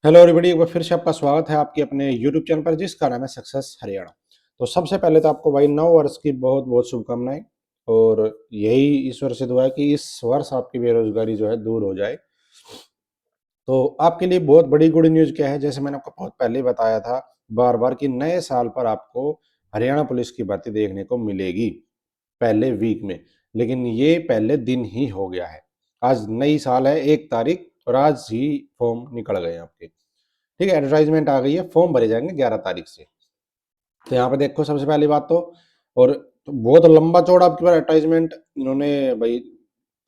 Hello everybody, एक बार फिर से आपका स्वागत है आपके अपने यूट्यूब चैनल पर जिसका नाम है सक्सेस हरियाणा। तो सबसे पहले तो आपको भाई नव वर्ष की बहुत बहुत शुभकामनाएं। और यही ईश्वर से दुआ है कि इस वर्ष आपकी बेरोजगारी जो है दूर हो जाए। तो आपके लिए बहुत बड़ी गुड न्यूज़ क्या है, जैसे मैंने आपको बहुत पहले ही बताया था बार बार कि नए साल पर आपको हरियाणा पुलिस की भर्ती देखने को मिलेगी पहले वीक में। लेकिन ये पहले दिन ही हो गया है। आज नई साल है 1 तारीख और आज ही फॉर्म निकल गए हैं आपके। ठीक है, एडवर्टाइजमेंट आ गई है, फॉर्म भरे जाएंगे 11 तारीख से। तो यहाँ पे देखो सबसे पहली बात तो, और तो बहुत लंबा चौड़ा आपके पास एडवर्टाइजमेंट इन्होंने भाई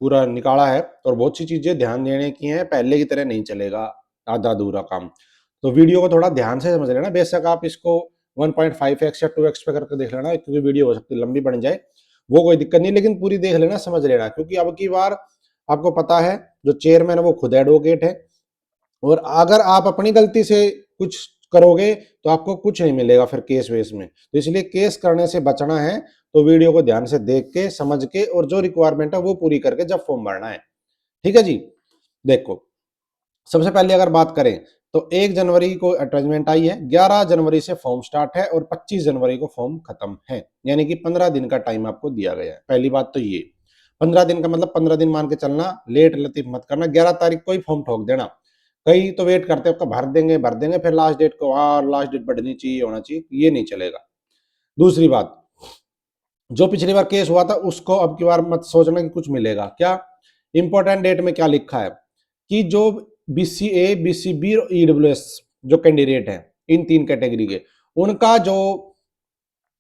पूरा निकाला है। और बहुत सी चीजें ध्यान देने की हैं, पहले की तरह नहीं चलेगा आधा अधूरा काम। तो वीडियो को थोड़ा ध्यान से समझ लेना, बेशक आप इसको 1.5x या 2x पे करके देख लेना, क्योंकि वीडियो हो सकती है लंबी बन जाए, वो कोई दिक्कत नहीं, लेकिन पूरी देख लेना, समझ लेना। क्योंकि अब की बार आपको पता है जो चेयरमैन है वो खुद एडवोकेट है, और अगर आप अपनी गलती से कुछ करोगे तो आपको कुछ नहीं मिलेगा फिर केस वेस में। तो इसलिए केस करने से बचना है, तो वीडियो को ध्यान से देख के समझ के और जो रिक्वायरमेंट है वो पूरी करके जब फॉर्म भरना है। ठीक है जी। देखो सबसे पहले अगर बात करें तो 1 जनवरी को अटैचमेंट आई है, 11 जनवरी से फॉर्म स्टार्ट है और 25 जनवरी को फॉर्म खत्म है। यानी कि 15 दिन का टाइम आपको दिया गया है। पहली बात तो ये 15 दिन का मतलब 15 दिन मान के चलना, लेट लतीफ मत करना, 11 तारीख को ही फॉर्म ठोक देना। कई तो वेट करते हैं भर देंगे फिर लास्ट डेट को, लास्ट डेट बढ़नी चाहिए, होना चाहिए, ये नहीं चलेगा। दूसरी बात, जो पिछली बार केस हुआ था उसको अब की बार मत सोचना कि कुछ मिलेगा। क्या इंपॉर्टेंट डेट में क्या लिखा है कि जो बीसीए, बीसीबी और ईडब्ल्यूएस जो कैंडिडेट हैं इन 3 कैटेगरी के, उनका जो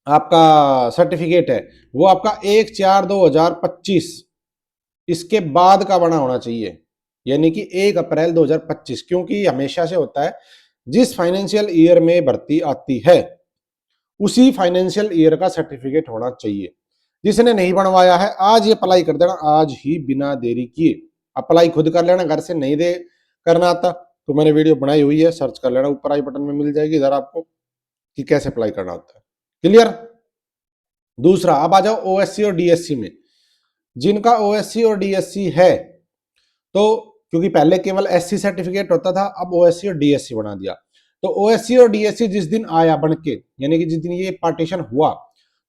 आपका सर्टिफिकेट है वो आपका 1/4/2025 इसके बाद का बना होना चाहिए। यानी कि 1 अप्रैल 2025, क्योंकि हमेशा से होता है जिस फाइनेंशियल ईयर में भर्ती आती है उसी फाइनेंशियल ईयर का सर्टिफिकेट होना चाहिए। जिसने नहीं बनवाया है आज ये अप्लाई कर देना, आज ही बिना देरी किए अप्लाई खुद कर लेना, घर से नहीं दे करना आता तो मैंने वीडियो बनाई हुई है, सर्च कर लेना, ऊपर आई बटन में मिल जाएगी इधर आपको कि कैसे अप्लाई करना होता है। क्लियर। दूसरा, अब आ जाओ ओएससी और डीएससी में। जिनका ओएससी और डीएससी है, तो क्योंकि पहले केवल एससी सर्टिफिकेट होता था, अब ओएससी और डीएससी बना दिया। तो ओएससी और डीएससी जिस दिन आया बन के, यानी कि जिस दिन ये पार्टीशन हुआ,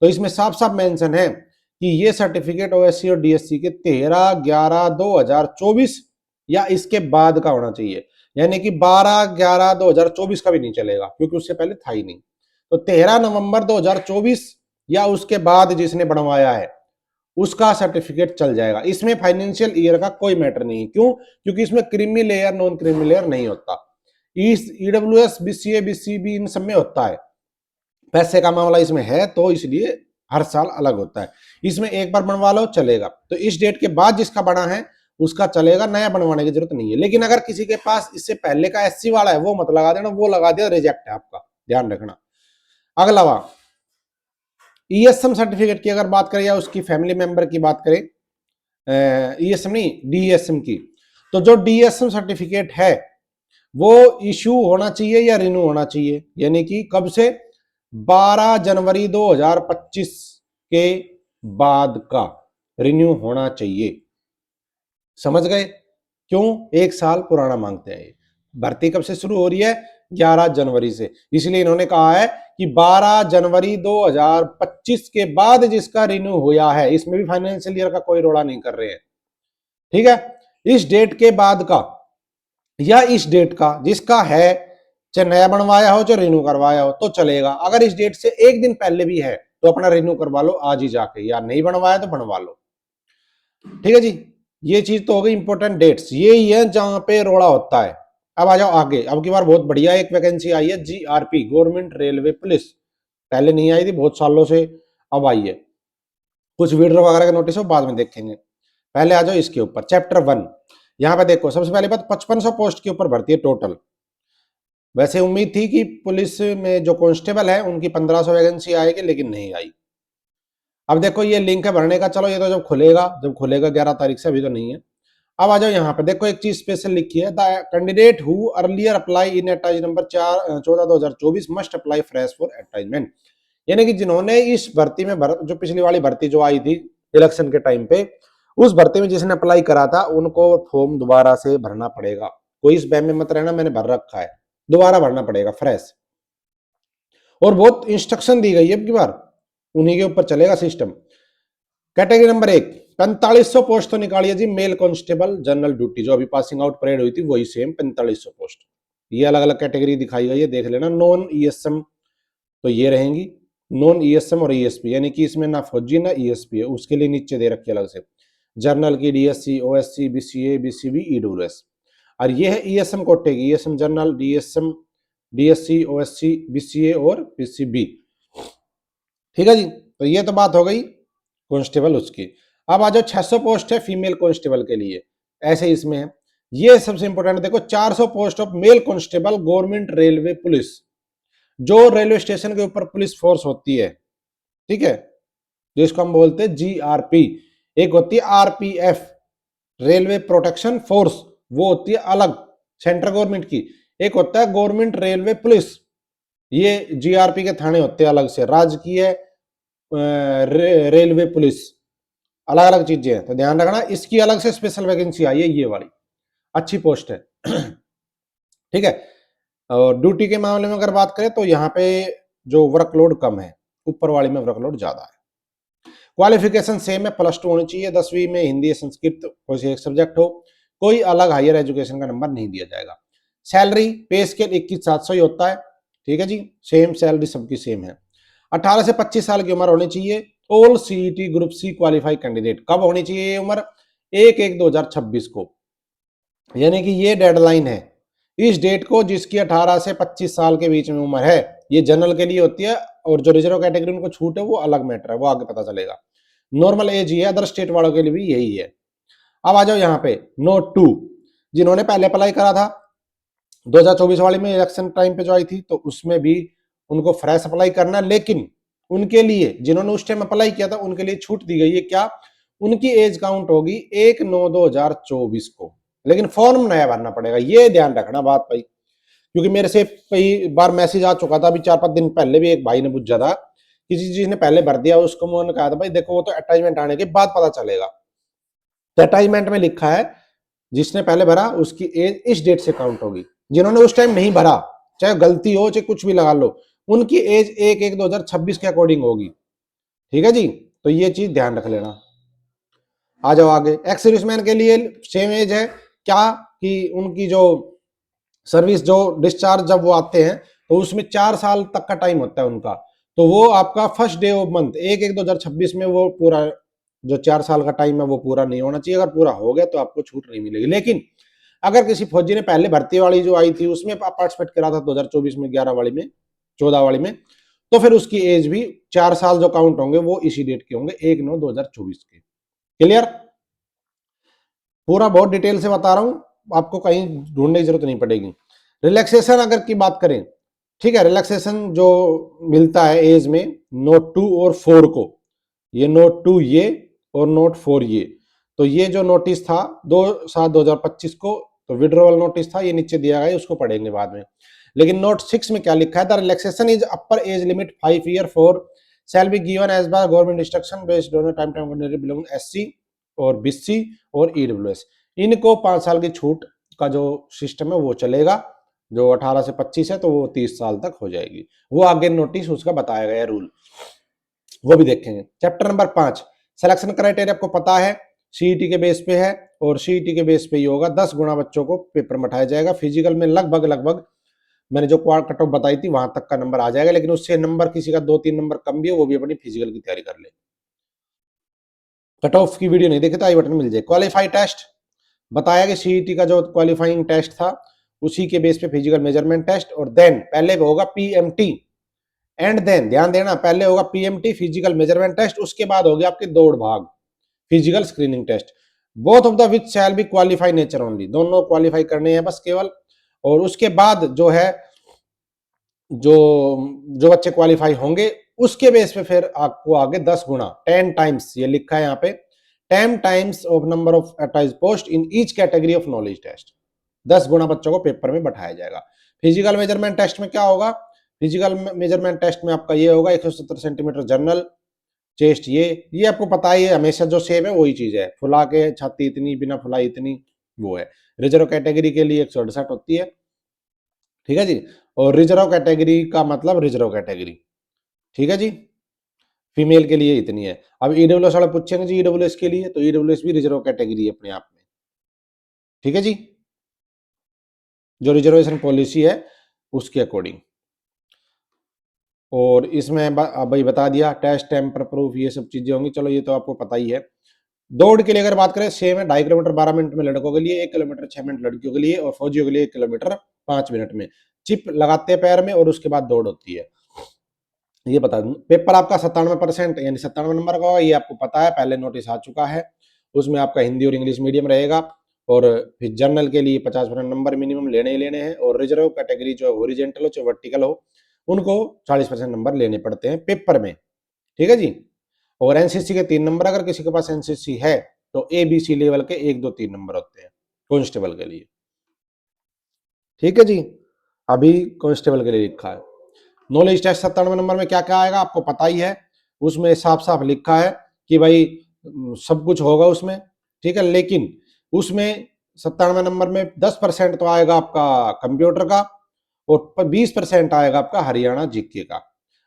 तो इसमें साफ साफ मेंशन है कि ये सर्टिफिकेट ओएससी और डीएससी के 13/11/2024 या इसके बाद का होना चाहिए। यानी कि 12/11/2024 का भी नहीं चलेगा, क्योंकि उससे पहले था ही नहीं। तो 13 नवंबर 2024 या उसके बाद जिसने बनवाया है उसका सर्टिफिकेट चल जाएगा। इसमें फाइनेंशियल ईयर का कोई मैटर नहीं। क्यों? क्योंकि इसमें creamy layer non creamy layer नहीं होता। ईडब्ल्यूएस, बीसीए, बीसीबी इन सब में होता है। पैसे का मामला इसमें है तो इसलिए हर साल अलग होता है। इसमें एक बार बनवा लो चलेगा। तो इस डेट के बाद जिसका बना है उसका चलेगा, नया बनवाने की जरूरत नहीं है। लेकिन अगर किसी के पास इससे पहले का एससी वाला है वो मत लगा देना, वो लगा दिया रिजेक्ट है आपका, ध्यान रखना। अगला ईएसएम सर्टिफिकेट की अगर बात करें या उसकी फैमिली मेंबर की बात करें, ईएसएम नहीं डीएसएम की, तो जो डीएसएम सर्टिफिकेट है वो इशू होना चाहिए या रिन्यू होना चाहिए। यानी कि कब से? 12 जनवरी 2025 के बाद का रिन्यू होना चाहिए। समझ गए? क्यों? 1 साल पुराना मांगते हैं ये। भर्ती कब से शुरू हो रही है? 11 जनवरी से। इसलिए इन्होंने कहा है कि 12 जनवरी 2025 के बाद जिसका रिन्यू हुआ है, इसमें भी फाइनेंशियल ईयर का कोई रोड़ा नहीं कर रहे हैं। ठीक है, इस डेट के बाद का या इस डेट का जिसका है, चाहे नया बनवाया हो चाहे रिन्यू करवाया हो तो चलेगा। अगर इस डेट से एक दिन पहले भी है तो अपना रिन्यू करवा लो आज ही जाके, या नहीं बनवाया तो बनवा लो। ठीक है जी। ये चीज तो हो गई इंपॉर्टेंट डेट्स, ये ही है जहां पे रोड़ा होता है। अब आ जाओ आगे। अब की बार बहुत बढ़िया एक वैकेंसी आई है, जीआरपी, गवर्नमेंट रेलवे पुलिस। पहले नहीं आई थी बहुत सालों से, अब आई है। कुछ वीडियो वगैरह के नोटिस हो बाद में देखेंगे। पहले आ जाओ इसके ऊपर चैप्टर 1। यहाँ पे देखो सबसे पहले बात, 5500 पोस्ट के ऊपर भर्ती है टोटल। वैसे उम्मीद थी कि पुलिस में जो कांस्टेबल है उनकी 1500 वैकेंसी आएगी, लेकिन नहीं आई। अब देखो ये लिंक है भरने का, चलो ये तो जब खुलेगा 11 तारीख से, अभी तो नहीं है। अब आ जाओ यहाँ पे देखो एक चीज स्पेशल लिखी है, the candidate who earlier apply in attach number 14/2024 must apply fresh for attachment. यानी कि जिन्होंने इस भर्ती में जो पिछली वाली भर्ती जो आई थी इलेक्शन के टाइम पे, उस भर्ती में जिसने अप्लाई करा था उनको फॉर्म दोबारा से भरना पड़ेगा। कोई इस बैम में मत रहना, मैंने भर रखा है, दोबारा भरना पड़ेगा फ्रेश। और बहुत इंस्ट्रक्शन दी गई है अब की बार, उन्हीं के ऊपर चलेगा सिस्टम। कैटेगरी नंबर 1, 4500 पोस्ट तो निकालिए जी, मेल कांस्टेबल जनरल ड्यूटी, जो अभी पासिंग आउट परेड हुई थी वही सेम 4500 पोस्ट। ये अलग अलग कैटेगरी दिखाई गई है, देख लेना। नॉन ईएसएम तो ये रहेंगी, नॉन ईएसएम और ईएसपी, यानी कि इसमें ना फौजी ना ईएसपी है, उसके लिए नीचे दे रखी अलग से। जर्नल की DSC, OSC, BCA, BCB, EWS. और ये है ईएसएम कोटे की, ESM general, DSM, DSC, OSC, BCA और बीसीबी। ठीक है जी, तो ये तो बात हो गई कांस्टेबल उसकी। अब आ जाओ 600 पोस्ट है फीमेल कांस्टेबल के लिए, ऐसे इसमें है। ये सबसे इंपॉर्टेंट देखो, 400 post of male constable government railway police, जो रेलवे स्टेशन के ऊपर पुलिस फोर्स होती है, ठीक है, जिसको हम बोलते हैं जीआरपी। एक होती है आरपीएफ, रेलवे प्रोटेक्शन फोर्स, वो होती है अलग सेंट्रल गवर्नमेंट की। एक होता है गवर्नमेंट रेलवे पुलिस, ये जीआरपी के थाने होते हैं अलग से। राजकीय रेलवे पुलिस, अलग अलग चीजें हैं, तो ध्यान रखना। इसकी अलग से स्पेशल वैकेंसी आई है, ये वाली अच्छी पोस्ट है। ठीक है। और ड्यूटी के मामले में अगर बात करें तो यहाँ पे जो वर्कलोड कम है, ऊपर वाली में वर्कलोड ज्यादा है। क्वालिफिकेशन सेम है, +2 होनी चाहिए, 10वीं में हिंदी या संस्कृत कोई से एक सब्जेक्ट हो, कोई अलग हायर एजुकेशन का नंबर नहीं दिया जाएगा। सैलरी पे स्केल 21,700 ही होता है, ठीक है जी, सेम सैलरी सबकी सेम है। 18 से 25 साल की उम्र होनी चाहिए। All CET group C qualify candidate, कब होनी चाहिए ये उम्र? 1/1/2026 को, यानी कि ये डेडलाइन है इस डेट को, जिसकी 18 से 25 साल के बीच में उम्र है। ये जनरल के लिए होती है, और जो रिजर्व कैटेगरी उनको छूट है वो अलग मैटर है, वो आगे पता चलेगा। नॉर्मल एज ही है, अदर स्टेट वालों के लिए भी यही है। अब आ जाओ यहाँ पे नोट 2, जिन्होंने पहले अप्लाई करा था 2024 वाले में, इलेक्शन टाइम पे जो आई थी, तो उसमें भी उनको फ्रेश अप्लाई करना है। लेकिन उनके लिए, जिन्होंने उस टाइम अप्लाई किया था, उनके लिए छूट दी गई है। क्या? उनकी एज काउंट होगी 1/9/2024 को, लेकिन फॉर्म नया भरना पड़ेगा, ये ध्यान रखना बात भाई। क्योंकि मेरे से कई बार मैसेज आ चुका था, अभी 4-5 दिन पहले भी एक भाई ने पूछा था, किसी चीज ने पहले भर दिया, उसको मैंने कहा था भाई देखो वो तो अटैचमेंट आने के बाद पता चलेगा। तो अटैचमेंट में लिखा है जिसने पहले भरा उसकी एज इस डेट से काउंट होगी। जिन्होंने उस टाइम नहीं भरा, चाहे गलती हो चाहे कुछ भी लगा लो, उनकी एज 1/1/2026 के अकॉर्डिंग होगी। ठीक है जी, तो ये चीज ध्यान रख लेना। आ जाओ आगे। एक्स सर्विसमैन के लिए सेम एज है, क्या कि उनकी जो सर्विस, जो डिस्चार्ज जब वो आते हैं, तो उसमें 4 साल तक का टाइम होता है उनका, तो वो आपका फर्स्ट डे ऑफ मंथ 1/1/2026 में वो पूरा जो 4 साल का टाइम है वो पूरा नहीं होना चाहिए। अगर पूरा हो गया तो आपको छूट नहीं मिलेगी। लेकिन अगर किसी फौजी ने पहले भर्ती वाली जो आई थी उसमें पार्टिसिपेट करा था 2024 में, 11 वाली में, 14 वाली में, तो फिर उसकी एज भी 4 साल जो काउंट होंगे वो इसी डेट के होंगे, 1/9/2024 के। क्लियर? पूरा बहुत डिटेल से बता रहा हूं, आपको कहीं ढूंढने की जरूरत नहीं पड़ेगी। रिलैक्सेशन अगर की बात करें, ठीक है, रिलैक्सेशन जो मिलता है एज में नोट 2 और 4 को, ये नोट 2 ये और नोट 4 ये, तो ये जो नोटिस था 2/7/2025 को, तो विड्रॉवल नोटिस था, ये नीचे दिया गया है, उसको पढ़ेंगे बाद में। लेकिन नोट 6 में क्या लिखा है? The relaxation is upper age limit 5 year for shall be given age by government instruction based on time belong SC और बीसी और ईडब्ल्यूएस। इनको 5 साल की छूट का जो सिस्टम है वो चलेगा। जो 18 से 25 है तो वो 30 साल तक हो जाएगी, वो आगे नोटिस उसका बताया गया रूल, वो भी देखेंगे। चैप्टर नंबर 5, सिलेक्शन क्राइटेरिया आपको पता है, सीईटी के बेस पे है, और सीईटी के बेस पे ही होगा। 10 गुना बच्चों को पेपर में उठाया जाएगा। फिजिकल में लगभग मैंने जो कट ऑफ बताई थी वहां तक का नंबर आ जाएगा, लेकिन उससे नंबर किसी का 2-3 नंबर कम भी है, वो भी अपनी फिजिकल की तैयारी कर ले। कट ऑफ की वीडियो नहीं देखे तो आई बटन मिल जाए। क्वालिफाई टेस्ट बताया कि सीईटी का जो क्वालिफाइंग टेस्ट था उसी के बेस पे फिजिकल मेजरमेंट टेस्ट, और देन पहले होगा पीएमटी, एंड देन ध्यान देना, पहले होगा पीएमटी फिजिकल मेजरमेंट टेस्ट, उसके बाद होगी आपकी दौड़ भाग physical screening test. Both of the which shall be qualify nature only, दोनों क्वालिफाई करने हैं बस केवल। और उसके बाद जो है जो जो बच्चे क्वालिफाई होंगे उसके बेस पे फिर आपको आगे 10 गुना 10 टाइम्स, ये लिखा है यहाँ पे 10 times of number of advertise post in each category of knowledge test, 10 गुना बच्चों को पेपर में बैठाया जाएगा। फिजिकल मेजरमेंट टेस्ट में क्या होगा? फिजिकल मेजरमेंट टेस्ट में आपका ये होगा 170 सेंटीमीटर जनरल चेस्ट, ये आपको पता ही है, हमेशा जो सेम है वही चीज है, फुला के छाती इतनी, बिना फुलाई इतनी, वो है। रिजर्व कैटेगरी के लिए 168 होती है, ठीक है जी। और रिजर्व कैटेगरी का मतलब रिजर्व कैटेगरी, ठीक है जी। फीमेल के लिए इतनी है। अब ईडब्ल्यूएस वाला पूछेंगे जी ईडब्ल्यूएस के लिए, तो ईडब्ल्यूएस भी रिजर्व कैटेगरी है अपने आप में, ठीक है जी। जो रिजर्वेशन पॉलिसी है उसके अकॉर्डिंग। और इसमें भाई बता दिया टेस्ट टेम्पर प्रूफ ये सब चीजें होंगी, चलो ये तो आपको पता ही है। दौड़ के लिए अगर बात करें सेम है, 2.5 किलोमीटर 12 मिनट में लड़कों के लिए, 1 किलोमीटर 6 मिनट लड़कियों के लिए, और फौजियों के लिए 1 किलोमीटर 5 मिनट में। चिप लगाते हैं पैर में और उसके बाद दौड़ होती है। ये बता दूं, पेपर आपका 97% यानी 97 नंबर का होगा, ये आपको पता है, पहले नोटिस आ चुका है। उसमें आपका हिंदी और इंग्लिश मीडियम रहेगा। और फिर जनरल के लिए 50% नंबर मिनिमम लेने ही लेने हैं। और रिजर्व कैटेगरी जो ओरिजेंटल हो चाहे वर्टिकल हो, उनको 40% नंबर लेने पड़ते हैं पेपर में, ठीक है जी। और एनसीसी के 3 नंबर, अगर किसी के पास एनसीसी है तो ए बी सी लेवल के 1 2 3 नंबर होते हैं कांस्टेबल के लिए, ठीक है जी। अभी कांस्टेबल के लिए लिखा है। नॉलेज टेस्ट 97 नंबर में क्या क्या आएगा आपको पता ही है। उसमें साफ साफ लिखा है कि भाई सब कुछ होगा उसमें, ठीक है। लेकिन उसमें 97 नंबर में 10% तो आएगा आपका कंप्यूटर का, और 20% आएगा आपका हरियाणा जीके का।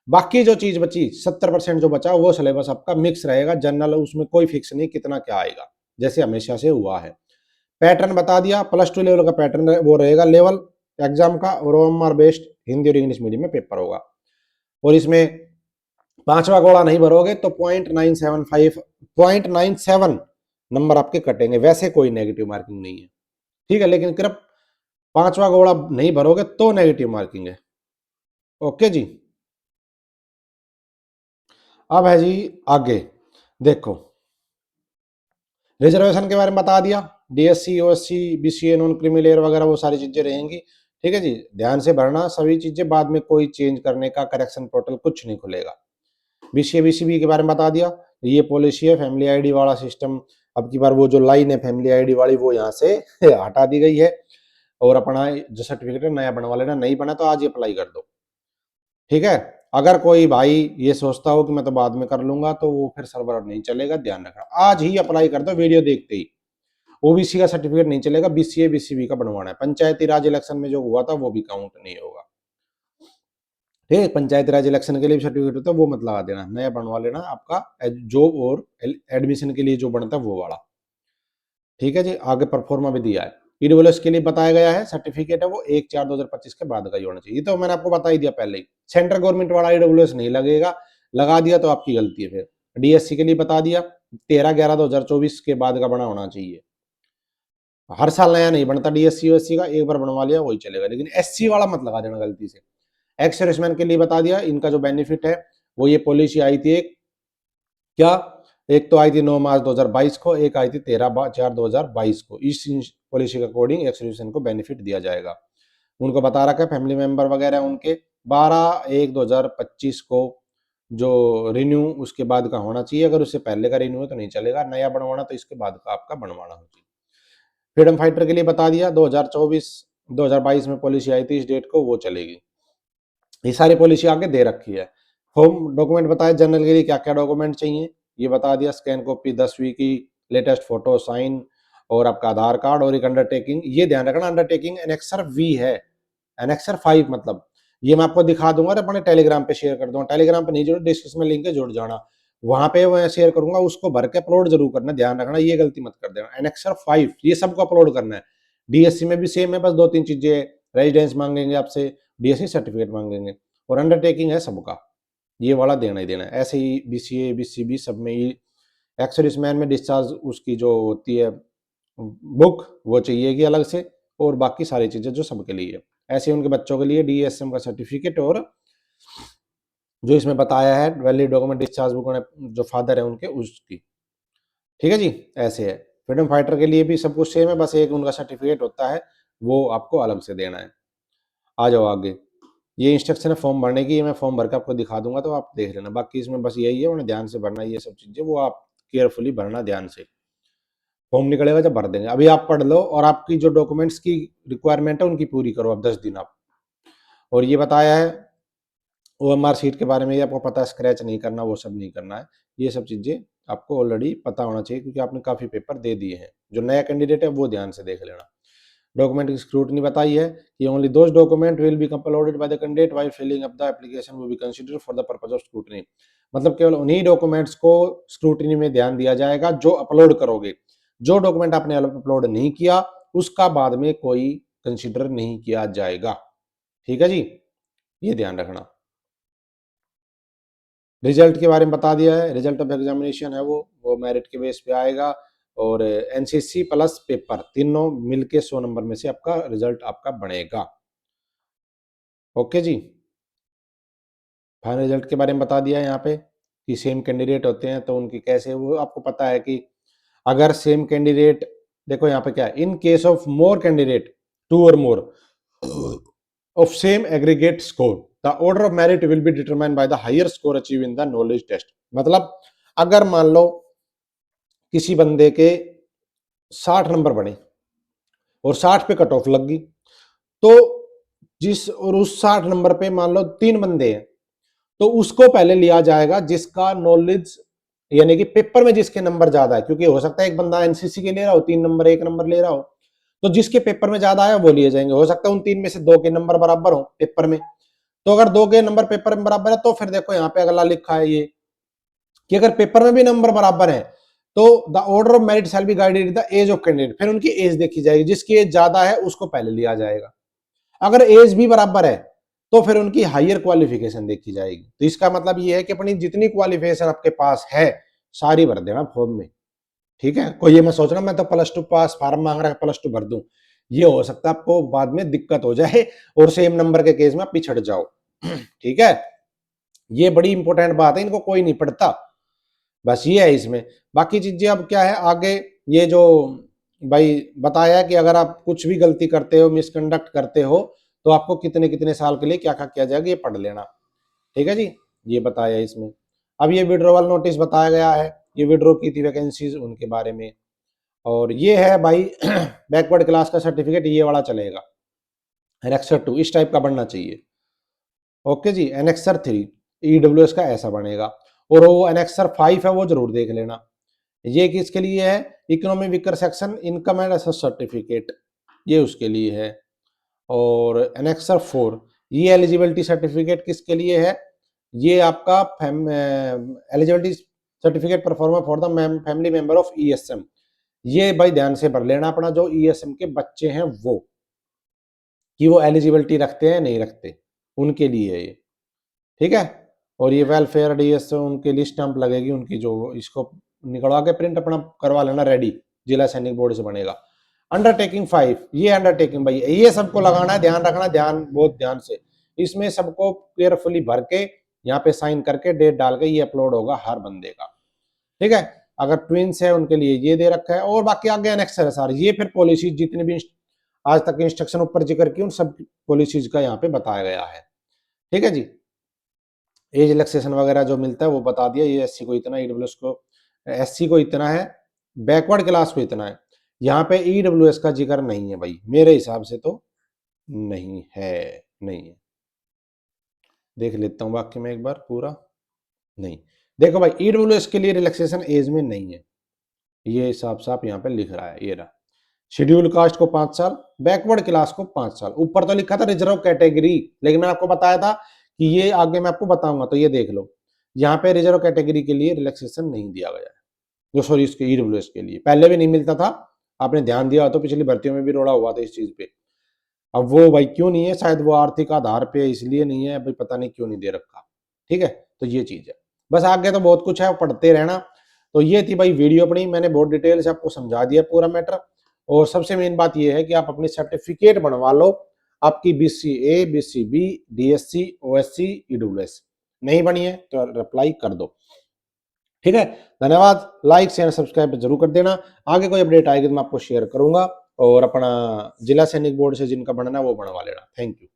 बाकी जो चीज बची 70% जो बचा वो सिलेबस आपका मिक्स रहेगा, जनरल उसमें कोई फिक्स नहीं कितना क्या आएगा, जैसे हमेशा से हुआ है। पैटर्न बता दिया, +2 लेवल का पैटर्न वो रहेगा लेवल एग्जाम का, और ओएमआर बेस्ड हिंदी और इंग्लिश मीडियम में पेपर होगा। और इसमें 5वां घोड़ा नहीं भरोगे तो 0.975 नंबर आपके कटेंगे, वैसे कोई नेगेटिव मार्किंग नहीं है, ठीक है। लेकिन सिर्फ 5वां घोड़ा नहीं भरोगे तो नेगेटिव मार्किंग है, ओके जी। अब है जी आगे, देखो रिजर्वेशन के बारे में बता दिया, DSC OSC BCA non creamy layer वगैरह वो सारी चीजें रहेंगी, ठीक है जी। ध्यान से भरना सभी चीजें, बाद में कोई चेंज करने का करेक्शन पोर्टल कुछ नहीं खुलेगा। बीसीए बीसीबी के बारे में बता दिया, ये पॉलिसी है फैमिली आईडी वाला सिस्टम। अब की बार वो जो लाइन है फैमिली आईडी वाली वो यहाँ से हटा दी गई है, और अपना जो सर्टिफिकेट है नया बनवा लेना, नहीं बना तो आज ही अप्लाई कर दो, ठीक है। अगर कोई भाई ये सोचता हो कि मैं तो बाद में कर लूंगा, तो वो फिर सर्वर नहीं चलेगा, ध्यान रखना आज ही अप्लाई कर दो वीडियो देखते ही। ओबीसी का सर्टिफिकेट नहीं चलेगा, बीसीए बीसीबी का बनवाना है। पंचायती राज इलेक्शन में जो हुआ था वो भी काउंट नहीं होगा, ठीक है। पंचायती राज इलेक्शन के लिए भी सर्टिफिकेट होता है, वो मत लगा देना, नया बनवा लेना आपका जॉब और एडमिशन के लिए जो बनता है वो वाला, ठीक है जी। आगे परफॉर्मा भी दिया है। ईडब्ल्यूएस के लिए बताया गया है सर्टिफिकेट है वो 1/4/2025 के बाद का ही होना चाहिए, ये तो मैंने आपको बता ही दिया पहले ही। सेंट्रल गवर्नमेंट वाला ईडब्ल्यूएस नहीं लगेगा, लगा दिया तो आपकी गलती है फिर। डीएससी के लिए बता दिया 13/11/2024 के बाद का बना होना चाहिए। हर साल नया नहीं बनता डीएससी यूएससी का, एक बार बनवा लिया वही चलेगा। लेकिन एससी वाला मत लगा देना गलती से। एक्स सर्विसमैन के लिए बता दिया, इनका जो बेनिफिट है वो ये पॉलिसी आई थी एक, क्या, एक तो आई थी 9 मार्च 2022 को, एक आई थी 13/4/2022 को। इस पॉलिसी के अकॉर्डिंग एक्स सर्विसमैन को बेनिफिट दिया जाएगा। उनको बता रखा है फैमिली मेंबर वगैरह उनके 12/1/2025 को जो रिन्यू उसके बाद का होना चाहिए। अगर उससे पहले का रिन्यू है तो नहीं चलेगा, नया बनवाना तो इसके बाद का आपका बनवाना हो चाहिए। फ्रीडम फाइटर के लिए बता दिया 2024-2022 में पॉलिसी आई थी, इस डेट को वो चलेगी। ये सारी पॉलिसी आगे दे रखी है। होम डॉक्यूमेंट बताया जनरल के लिए क्या क्या डॉक्यूमेंट चाहिए, ये बता दिया। स्कैन कॉपी 10वीं की, लेटेस्ट फोटो, साइन, और आपका आधार कार्ड, और एक अंडरटेकिंग। ये ध्यान रखना अंडरटेकिंग एनेक्सर वी है, एनेक्सर 5 मतलब। ये मैं आपको दिखा दूंगा और अपने टेलीग्राम पे शेयर कर दूंगा। टेलीग्राम पे नहीं जुड़े, डिस्क्रिप्शन में लिंक है, जुड़ जाना। वहां पे मैं शेयर करूंगा, उसको भर के अपलोड जरूर करना, ध्यान रखना ये गलती मत कर देना। एनेक्सर 5 ये सबको अपलोड करना है। डीएससी में भी सेम है, बस 2 3 चीजें, रेजिडेंस मांगेंगे आपसे, डीएससी सर्टिफिकेट मांगेंगे, और अंडरटेकिंग है सबका, ये वाला देना ही देना है। ऐसे ही बीसीए बीसीबी सब में ही एक्स सर्विसमैन में डिस्चार्ज उसकी जो होती है बुक वो चाहिएगी अलग से, और बाकी सारी चीजें जो सबके लिए है। ऐसे ही उनके बच्चों के लिए डीएसएम का सर्टिफिकेट, और जो इसमें बताया है वैलिड डॉक्यूमेंट डिस्चार्ज बुक जो फादर है उनके उसकी, ठीक है जी। ऐसे है। फ्रीडम फाइटर के लिए भी सब कुछ सेम है, बस एक उनका सर्टिफिकेट होता है वो आपको अलग से देना है। आ जाओ आगे, ये इंस्ट्रक्शन है फॉर्म भरने की, ये मैं फॉर्म भर के आपको दिखा दूंगा तो आप देख लेना। बाकी इसमें बस यही है, उन्हें ध्यान से भरना, ये सब चीजें वो आप केयरफुली भरना ध्यान से। फॉर्म निकलेगा जब भर देंगे। अभी आप पढ़ लो, और आपकी जो डॉक्यूमेंट्स की रिक्वायरमेंट है उनकी पूरी करो अब 10 दिन आप। और ये बताया है ओएमआर शीट के बारे में, ये आपको पता है स्क्रैच नहीं करना, वो सब नहीं करना है, ये सब चीजें आपको ऑलरेडी पता होना चाहिए क्योंकि आपने काफ़ी पेपर दे दिए हैं। जो नया कैंडिडेट है वो ध्यान से देख लेना। डॉक्यूमेंट की स्क्रूटनी बताई है कि only those document will be uploaded by the candidate while filling up the application will be considered for the purpose of scrutiny. मतलब केवल उन्हीं डॉक्यूमेंट्स को स्क्रूटनी में ध्यान दिया जाएगा जो अपलोड करोगे। जो डॉक्यूमेंट आपने अपलोड नहीं किया उसका बाद में कोई कंसीडर नहीं किया जाएगा। ठीक है जी, ये ध्यान रखना। रिजल्ट के बारे में बता दिया है। रिजल्ट ऑफ एग्जामिनेशन है वो मेरिट के बेस पे आएगा और एनसीसी प्लस पेपर तीनों मिलके 100 नंबर में से आपका रिजल्ट आपका बनेगा। ओके जी, फाइनल रिजल्ट के बारे में बता दिया है यहाँ पे कि सेम कैंडिडेट होते हैं तो उनकी कैसे, वो आपको पता है कि अगर सेम कैंडिडेट, देखो यहाँ पे क्या है, in case of more candidate 2 और more of same aggregate score the order of merit will be determined by the higher score achieve in the knowledge test. मतलब अगर मान लो किसी बंदे के 60 नंबर बने और 60 पे कट ऑफ लग गई, तो जिस और उस 60 नंबर पे मान लो 3 बंदे हैं तो उसको पहले लिया जाएगा जिसका नॉलेज, यानी कि पेपर में जिसके नंबर ज्यादा है, क्योंकि हो सकता है एक बंदा एनसीसी के ले रहा हो 3 नंबर 1 नंबर ले रहा हो, तो जिसके पेपर में ज्यादा आया वो लिए जाएंगे। हो सकता है उन 3 में से 2 के नंबर बराबर हो पेपर में, तो अगर 2 के नंबर पेपर में बराबर है तो फिर देखो यहाँ पे अगला लिखा है ये कि अगर पेपर में भी नंबर बराबर है तो the order of merit shall be guided the age of candidate. फिर उनकी एज देखी जाएगी, जिसकी एज ज्यादा है उसको पहले लिया जाएगा। अगर एज भी बराबर है तो फिर उनकी हायर क्वालिफिकेशन देखी जाएगी। तो इसका मतलब ये है कि अपनी जितनी क्वालिफिकेशन आपके पास है सारी भर देना फॉर्म में। ठीक है, कोई ये मैं सोच रहा मैं तो +2 पास फार्म मांग रहा है +2 भर दूं, ये हो सकता है आपको बाद में दिक्कत हो जाए और सेम नंबर के केस में आप पिछड़ जाओ। ठीक है, ये बड़ी इंपॉर्टेंट बात है, इनको कोई नहीं पढ़ता, बस ये है इसमें। बाकी चीजें अब क्या है आगे, ये जो भाई बताया कि अगर आप कुछ भी गलती करते हो, मिसकंडक्ट करते हो, तो आपको कितने कितने साल के लिए क्या क्या किया जाएगा ये पढ़ लेना। ठीक है जी, ये बताया इसमें। अब ये विड्रोवल नोटिस बताया गया है, ये विड्रो की थी वैकेंसीज उनके बारे में। और ये है भाई बैकवर्ड क्लास का सर्टिफिकेट, ये वाला चलेगा। एनेक्सर 2 इस टाइप का बनना चाहिए। ओके जी, एनेक्सर 3 ईडब्ल्यूएस का ऐसा बनेगा। और वो एनेक्सर 5 है वो जरूर देख लेना। ये किसके लिए है, economy weaker section income and asset certificate, ये उसके लिए है। और एनेक्सर 4 ये एलिजिबिलिटी सर्टिफिकेट किसके लिए है, ये आपका eligibility certificate performer for the family member of ESM. ये भाई ध्यान से भर लेना अपना जो ईएसएम के बच्चे हैं वो, कि वो एलिजिबिलिटी रखते हैं नहीं रखते, उनके लिए है ये। ठीक है, और ये वेलफेयर डीएस उनके लिए स्टैंप लगेगी उनकी, जो इसको निकलवा के प्रिंट अपना करवा लेना रेडी, जिला सैनिक बोर्ड से बनेगा। अंडरटेकिंग 5 ये अंडरटेकिंग भाई ये सबको लगाना है, ध्यान रखना, ध्यान बहुत ध्यान से, इसमें सबको केयरफुली भर के यहाँ पे साइन करके डेट डाल के ये अपलोड होगा हर बंदे का। ठीक है, अगर ट्विंस है उनके लिए ये दे रखा है, और बाकी आगे एनेक्सर है सारे, ये फिर पॉलिसी जितने भी आज तक इंस्ट्रक्शन ऊपर जिक्र की उन सब पॉलिसीज का यहाँ पे बताया गया है। ठीक है जी, एज रिलैक्सेशन वगैरह जो मिलता है वो बता दिया, ये एससी को इतना, ईडब्ल्यूएस को, एससी को इतना है, बैकवर्ड क्लास को इतना है। यहाँ पे ईडब्ल्यूएस का जिक्र नहीं है भाई, मेरे हिसाब से तो नहीं है, नहीं है। देख लेता हूँ बाकी में एक बार पूरा, नहीं। देखो भाई ईडब्ल्यूएस के लिए रिलैक्सेशन एज में नहीं है, ये साफ साफ यहाँ पे लिख रहा है, ये रहा। शेड्यूल कास्ट को 5 साल, बैकवर्ड क्लास को 5 साल, ऊपर तो लिखा था रिजर्व कैटेगरी, लेकिन मैंने आपको बताया था कि ये आगे मैं आपको बताऊंगा, तो ये देख लो यहाँ पे रिजर्व कैटेगरी के लिए रिलैक्सेशन नहीं दिया गया है, जो सॉरी इसके ईडब्ल्यूएस के लिए पहले भी नहीं मिलता था, आपने ध्यान दिया तो पिछली भर्तियों में भी रोड़ा हुआ था इस चीज पे। अब वो भाई क्यों नहीं है, शायद वो आर्थिक आधार पे इसलिए नहीं है भाई, पता नहीं क्यों नहीं दे रखा। ठीक है, तो ये चीज है, बस आगे तो बहुत कुछ है पढ़ते रहना। तो ये थी भाई वीडियो अपनी, मैंने बहुत डिटेल से आपको समझा दिया पूरा मैटर। और सबसे मेन बात ये है कि आप अपनी सर्टिफिकेट बनवा लो, आपकी BCA BCB DSC OSC EWS नहीं बनी है तो अप्लाई कर दो। ठीक है, धन्यवाद, लाइक शेयर सब्सक्राइब जरूर कर देना, आगे कोई अपडेट आएगी तो मैं आपको शेयर करूंगा। और अपना जिला सैनिक बोर्ड से जिनका बनना है वो बनवा लेना। Thank you.